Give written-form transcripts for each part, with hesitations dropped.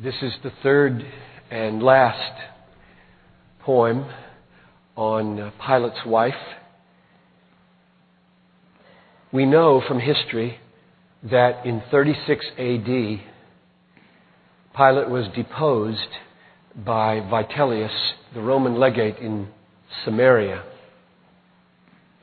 This is the third and last poem on Pilate's wife. We know from history that in 36 A.D., Pilate was deposed by Vitellius, the Roman legate in Samaria.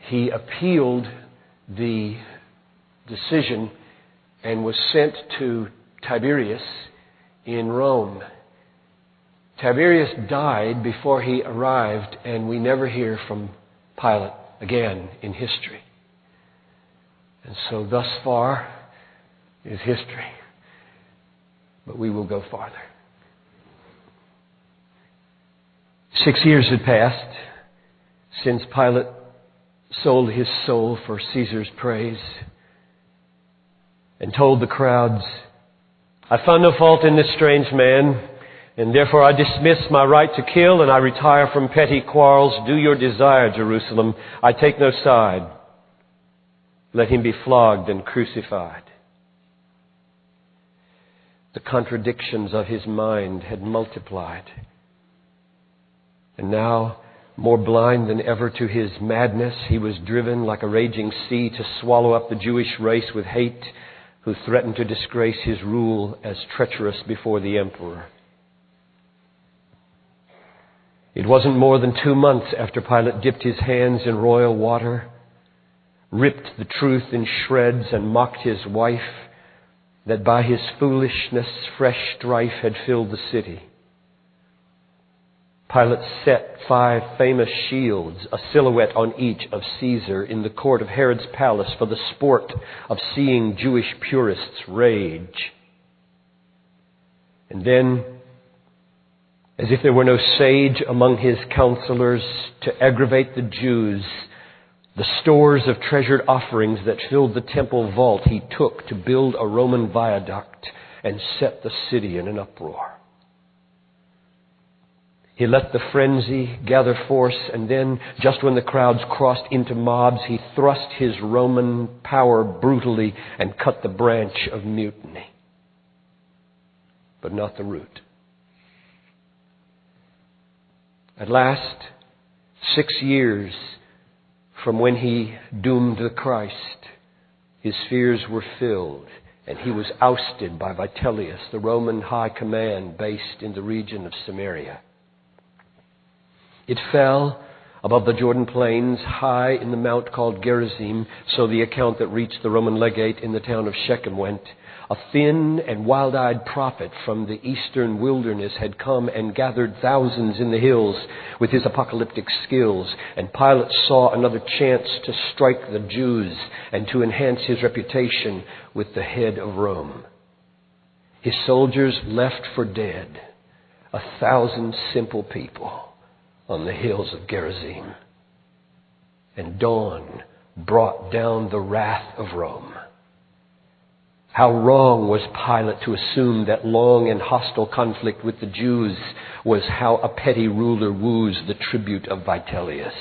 He appealed the decision and was sent to Tiberius in Rome. Tiberius died before he arrived, and we never hear from Pilate again in history. And so thus far is history. But we will go farther. 6 years had passed since Pilate sold his soul for Caesar's praise and told the crowds, "I found no fault in this strange man, and therefore I dismiss my right to kill, and I retire from petty quarrels. Do your desire, Jerusalem. I take no side. Let him be flogged and crucified." The contradictions of his mind had multiplied. And now, more blind than ever to his madness, he was driven like a raging sea to swallow up the Jewish race with hate, who threatened to disgrace his rule as treacherous before the emperor. It wasn't more than 2 months after Pilate dipped his hands in royal water, ripped the truth in shreds, and mocked his wife, that by his foolishness fresh strife had filled the city. Pilate set 5 famous shields, a silhouette on each of Caesar, in the court of Herod's palace for the sport of seeing Jewish purists rage. And then, as if there were no sage among his counselors to aggravate the Jews, the stores of treasured offerings that filled the temple vault he took to build a Roman viaduct and set the city in an uproar. He let the frenzy gather force, and then, just when the crowds crossed into mobs, he thrust his Roman power brutally and cut the branch of mutiny. But not the root. At last, 6 years from when he doomed the Christ, his fears were filled, and he was ousted by Vitellius, the Roman high command based in the region of Samaria. It fell above the Jordan plains, high in the mount called Gerizim, so the account that reached the Roman legate in the town of Shechem went. A thin and wild-eyed prophet from the eastern wilderness had come and gathered thousands in the hills with his apocalyptic skills, and Pilate saw another chance to strike the Jews and to enhance his reputation with the head of Rome. His soldiers left for dead 1,000 simple people on the hills of Gerizim. And dawn brought down the wrath of Rome. How wrong was Pilate to assume that long and hostile conflict with the Jews was how a petty ruler woos the tribute of Vitellius.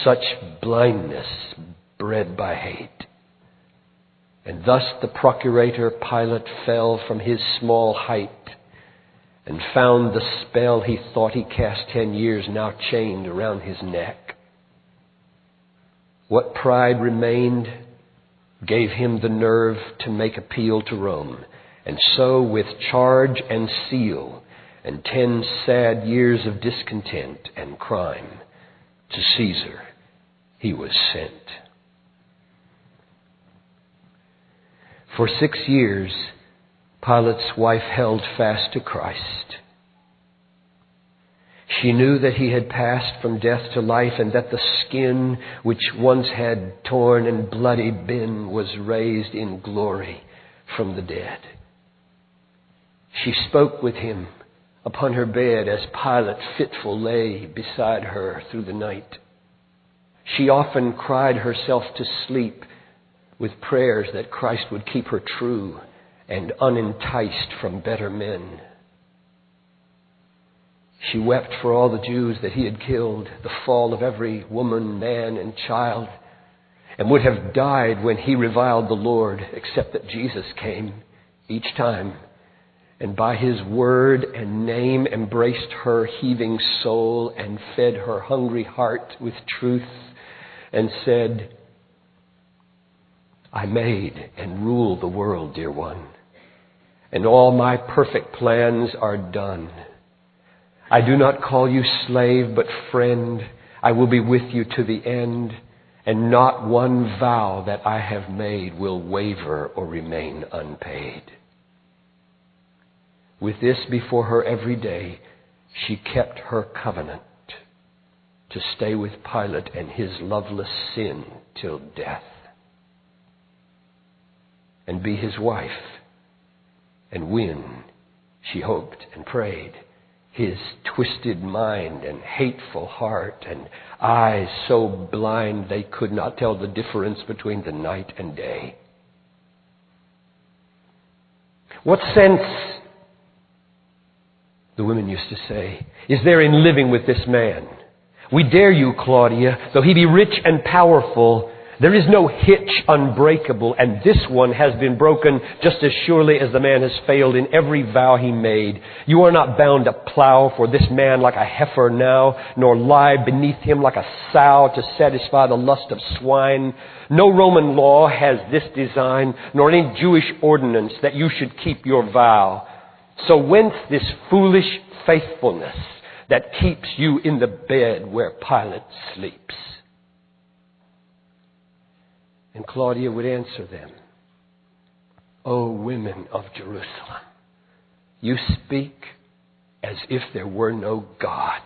Such blindness bred by hate. And thus the procurator Pilate fell from his small height and found the spell he thought he cast 10 years now chained around his neck. What pride remained gave him the nerve to make appeal to Rome. And so, with charge and seal and 10 sad years of discontent and crime, to Caesar he was sent. For 6 years, Pilate's wife held fast to Christ. She knew that he had passed from death to life, and that the skin which once had torn and bloody been was raised in glory from the dead. She spoke with him upon her bed as Pilate fitful lay beside her through the night. She often cried herself to sleep with prayers that Christ would keep her true and unenticed from better men. She wept for all the Jews that he had killed, the fall of every woman, man, and child, and would have died when he reviled the Lord, except that Jesus came each time and by his word and name embraced her heaving soul and fed her hungry heart with truth and said, I made and rule the world, dear one, and all my perfect plans are done. I do not call you slave, but friend. I will be with you to the end, and not one vow that I have made will waver or remain unpaid. With this before her every day, she kept her covenant to stay with Pilate and his loveless sin till death, and be his wife, and win, she hoped and prayed, his twisted mind and hateful heart and eyes so blind they could not tell the difference between the night and day. What sense, the women used to say, is there in living with this man? We dare you, Claudia, though he be rich and powerful, there is no hitch unbreakable, and this one has been broken just as surely as the man has failed in every vow he made. You are not bound to plow for this man like a heifer now, nor lie beneath him like a sow to satisfy the lust of swine. No Roman law has this design, nor any Jewish ordinance that you should keep your vow. So whence this foolish faithfulness that keeps you in the bed where Pilate sleeps? And Claudia would answer them, O women of Jerusalem, you speak as if there were no God,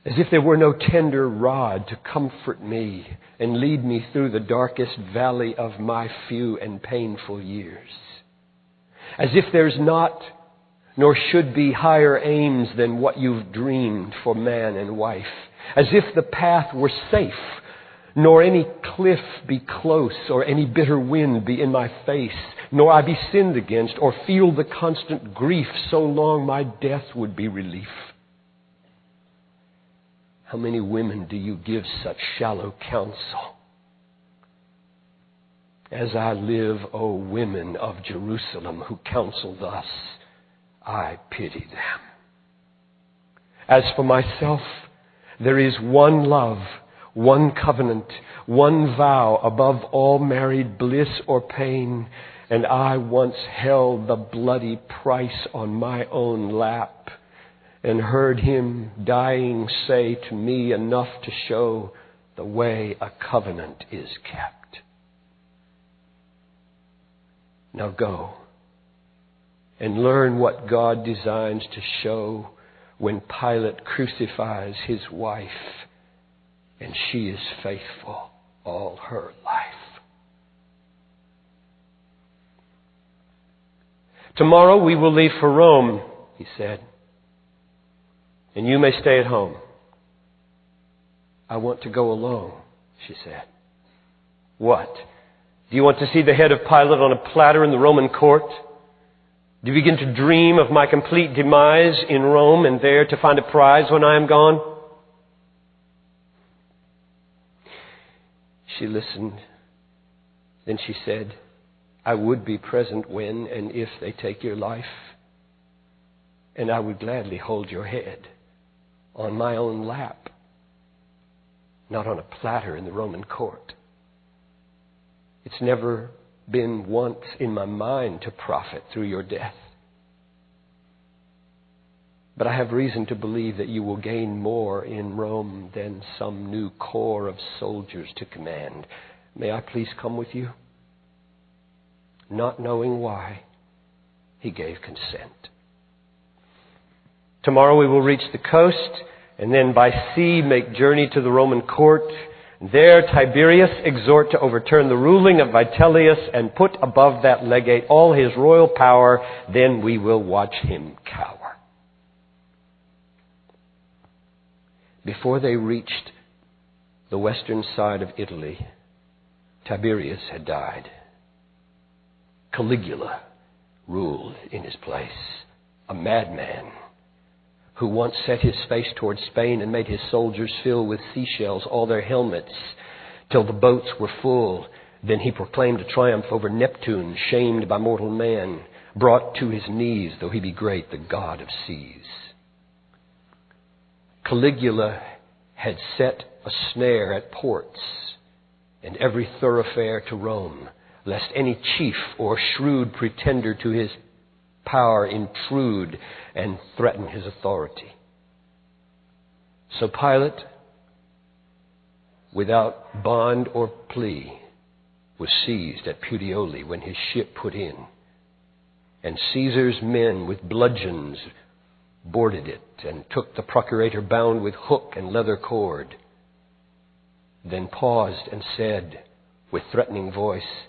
as if there were no tender rod to comfort me and lead me through the darkest valley of my few and painful years, as if there's not nor should be higher aims than what you've dreamed for man and wife, as if the path were safe, nor any cliff be close, or any bitter wind be in my face, nor I be sinned against, or feel the constant grief, so long my death would be relief. How many women do you give such shallow counsel? As I live, O women of Jerusalem, who counsel thus, I pity them. As for myself, there is one love, one covenant, one vow above all married bliss or pain, and I once held the bloody price on my own lap and heard him dying say to me enough to show the way a covenant is kept. Now go and learn what God designs to show when Pilate crucifies his wife and she is faithful all her life. Tomorrow we will leave for Rome, he said, and you may stay at home. I want to go alone, she said. What? Do you want to see the head of Pilate on a platter in the Roman court? Do you begin to dream of my complete demise in Rome and there to find a prize when I am gone? She listened. Then she said, I would be present when and if they take your life, and I would gladly hold your head on my own lap, not on a platter in the Roman court. It's never been once in my mind to profit through your death. But I have reason to believe that you will gain more in Rome than some new corps of soldiers to command. May I please come with you? Not knowing why, he gave consent. Tomorrow we will reach the coast, and then by sea make journey to the Roman court. There Tiberius exhort to overturn the ruling of Vitellius and put above that legate all his royal power. Then we will watch him cower. Before they reached the western side of Italy, Tiberius had died. Caligula ruled in his place, a madman who once set his face towards Spain and made his soldiers fill with seashells all their helmets till the boats were full, Then he proclaimed a triumph over Neptune, shamed by mortal man, brought to his knees, though he be great, the God of seas. Caligula had set a snare at ports and every thoroughfare to Rome, lest any chief or shrewd pretender to his power intrude and threaten his authority. So Pilate, without bond or plea, was seized at Puteoli when his ship put in, and Caesar's men with bludgeons boarded it and took the procurator bound with hook and leather cord, then paused and said with threatening voice,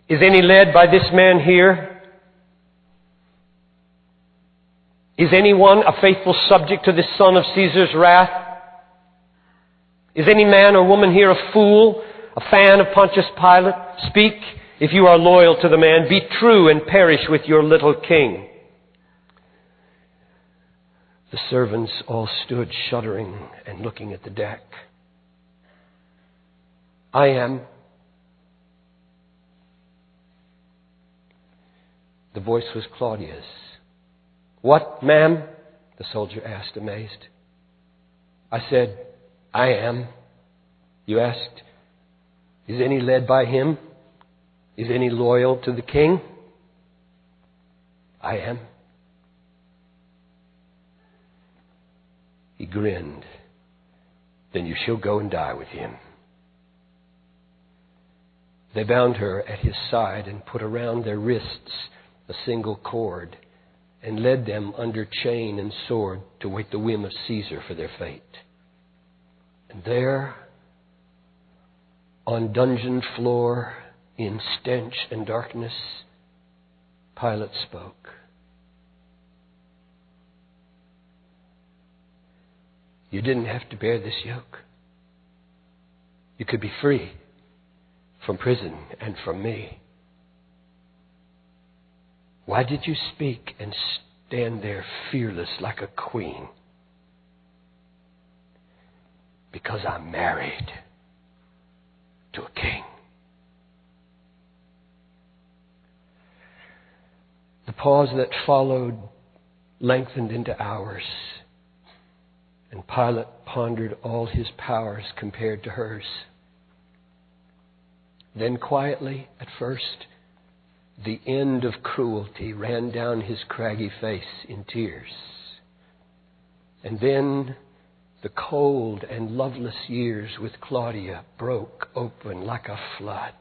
"Is any led by this man here? Is anyone a faithful subject to this son of Caesar's wrath? Is any man or woman here a fool, a fan of Pontius Pilate? Speak, if you are loyal to the man. Be true and perish with your little king." The servants all stood shuddering and looking at the deck. "I am." The voice was Claudia's. "What, ma'am?" the soldier asked, amazed. "I said, I am." You asked, "Is any led by him? Is any loyal to the king?" "I am." He grinned. "Then you shall go and die with him." They bound her at his side and put around their wrists a single cord and led them under chain and sword to wait the whim of Caesar for their fate. And there, on dungeon floor, in stench and darkness, Pilate spoke. "You didn't have to bear this yoke. You could be free from prison and from me. Why did you speak and stand there fearless like a queen?" "Because I'm married to a king." The pause that followed lengthened into hours, and Pilate pondered all his powers compared to hers. Then quietly, at first, the end of cruelty ran down his craggy face in tears. And then the cold and loveless years with Claudia broke open like a flood.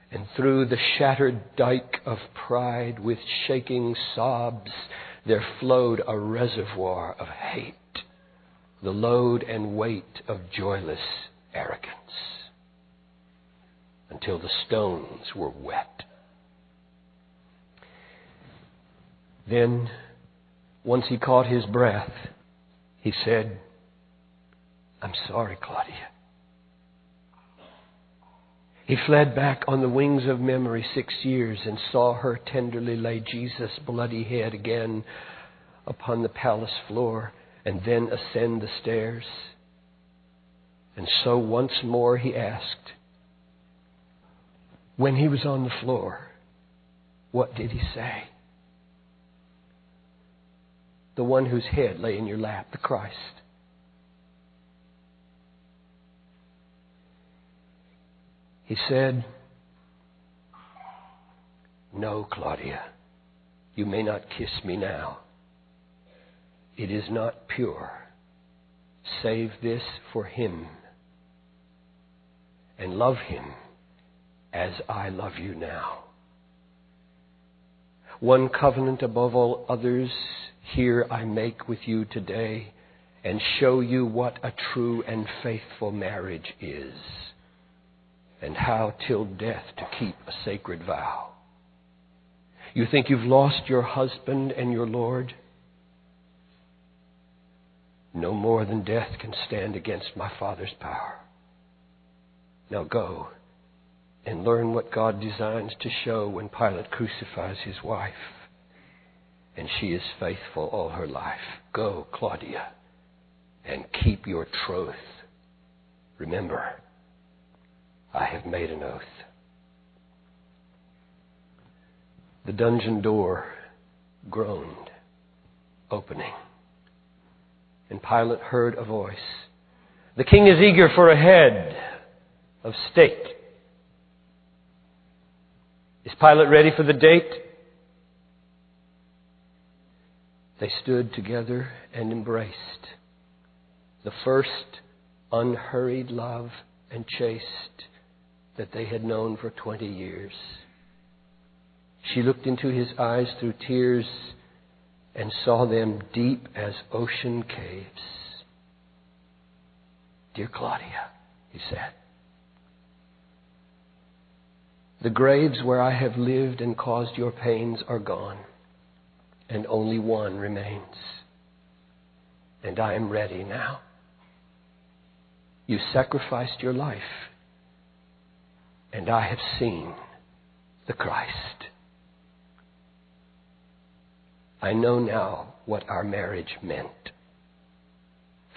And through the shattered dike of pride with shaking sobs there flowed a reservoir of hate, the load and weight of joyless arrogance, until the stones were wet. Then, once he caught his breath, he said, "I'm sorry, Claudia." He fled back on the wings of memory 6 years and saw her tenderly lay Jesus' bloody head again upon the palace floor and then ascend the stairs. And so once more he asked, when he was on the floor, what did he say? The one whose head lay in your lap, the Christ. He said, "No, Claudia, you may not kiss me now. It is not pure. Save this for him, and love him as I love you now. One covenant above all others here I make with you today, and show you what a true and faithful marriage is, and how till death to keep a sacred vow. You think you've lost your husband and your Lord? No more than death can stand against my Father's power. Now go and learn what God designs to show when Pilate crucifies his wife, and she is faithful all her life. Go, Claudia, and keep your troth. Remember, I have made an oath. The dungeon door groaned, opening. And Pilate heard a voice. The king is eager for a head of state. Is Pilate ready for the date? They stood together and embraced. The first unhurried love and chaste that they had known for 20 years. She looked into his eyes through tears and saw them deep as ocean caves. Dear Claudia, he said, the graves where I have lived and caused your pains are gone, and only one remains. And I am ready now. You sacrificed your life, and I have seen the Christ. I know now what our marriage meant.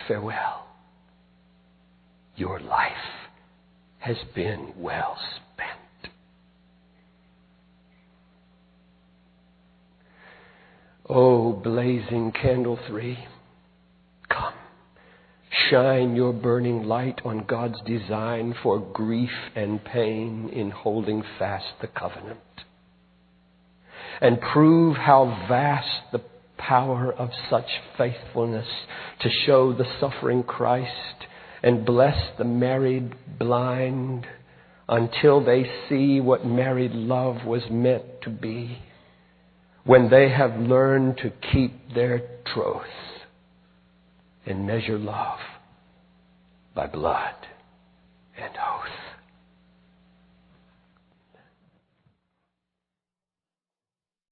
Farewell. Your life has been well spent. Oh, blazing candle 3, come. Shine your burning light on God's design for grief and pain in holding fast the covenant. And prove how vast the power of such faithfulness to show the suffering Christ and bless the married blind until they see what married love was meant to be, when they have learned to keep their troth and measure love by blood.